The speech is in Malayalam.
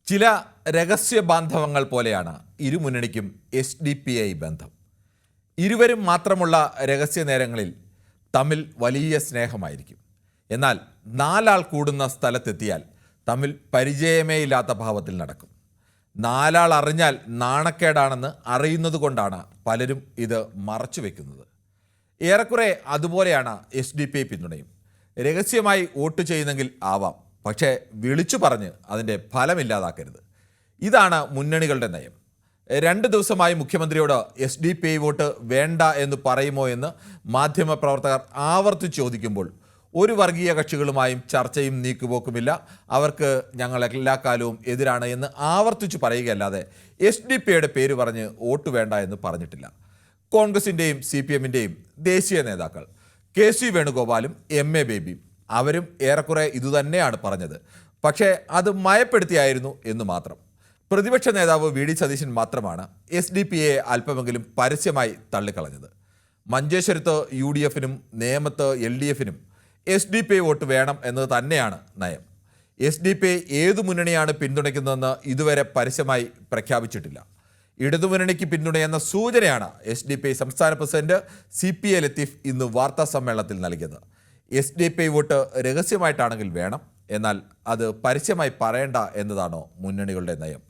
ചില രഹസ്യ ബാന്ധവങ്ങൾ പോലെയാണ് ഇരുമുന്നണിക്കും SDPI ബന്ധം. ഇരുവരും മാത്രമുള്ള രഹസ്യ നേരങ്ങളിൽ തമ്മിൽ വലിയ സ്നേഹമായിരിക്കും. എന്നാൽ നാലാൾ കൂടുന്ന സ്ഥലത്തെത്തിയാൽ തമ്മിൽ പരിചയമേ ഇല്ലാത്ത ഭാവത്തിൽ നടക്കും. നാലാൾ അറിഞ്ഞാൽ നാണക്കേടാണെന്ന് അറിയുന്നത് കൊണ്ടാണ് പലരും ഇത് മറച്ചു വെക്കുന്നത്. ഏറെക്കുറെ അതുപോലെയാണ് SDPI പിന്തുണയും. രഹസ്യമായി വോട്ട് ചെയ്യുന്നെങ്കിൽ ആവാം, പക്ഷേ വിളിച്ചു പറഞ്ഞ് അതിൻ്റെ ഫലമില്ലാതാക്കരുത്. ഇതാണ് മുന്നണികളുടെ നയം. 2 ദിവസമായി മുഖ്യമന്ത്രിയോട് SDPI വോട്ട് വേണ്ട എന്ന് പറയുമോ എന്ന് മാധ്യമപ്രവർത്തകർ ആവർത്തിച്ച് ചോദിക്കുമ്പോൾ ഒരു വർഗീയ കക്ഷികളുമായും ചർച്ചയും നീക്കുപോക്കുമില്ല, അവർക്ക് ഞങ്ങൾ എല്ലാ കാലവും എതിരാണ് എന്ന് ആവർത്തിച്ച് പറയുകയല്ലാതെ SDPIയുടെ പേര് പറഞ്ഞ് വോട്ട് വേണ്ട എന്ന് പറഞ്ഞിട്ടില്ല. കോൺഗ്രസിൻ്റെയും CPMൻ്റെയും ദേശീയ നേതാക്കൾ KC വേണുഗോപാലും MA ബേബിയും അവരും ഏറെക്കുറെ ഇതുതന്നെയാണ് പറഞ്ഞത്. പക്ഷേ അത് മയപ്പെടുത്തിയായിരുന്നു എന്ന് മാത്രം. പ്രതിപക്ഷ നേതാവ് VD സതീശൻ മാത്രമാണ് SDPIയെ അല്പമെങ്കിലും പരസ്യമായി തള്ളിക്കളഞ്ഞത്. മഞ്ചേശ്വരത്ത് UDFനും നേമത്ത് LDFനും SDPI വോട്ട് വേണം എന്നത് തന്നെയാണ് നയം. SDPI ഏതു മുന്നണിയാണ് പിന്തുണയ്ക്കുന്നതെന്ന് ഇതുവരെ പരസ്യമായി പ്രഖ്യാപിച്ചിട്ടില്ല. ഇടതുമുന്നണിക്ക് പിന്തുണയെന്ന സൂചനയാണ് SDPI സംസ്ഥാന പ്രസിഡന്റ് CPA ലത്തീഫ് ഇന്ന് വാർത്താ സമ്മേളനത്തിൽ നൽകിയത്. SDPI വോട്ട് രഹസ്യമായിട്ടാണെങ്കിൽ വേണം, എന്നാൽ അത് പരസ്യമായി പറയേണ്ട എന്നതാണോ മുന്നണികളുടെ നയം?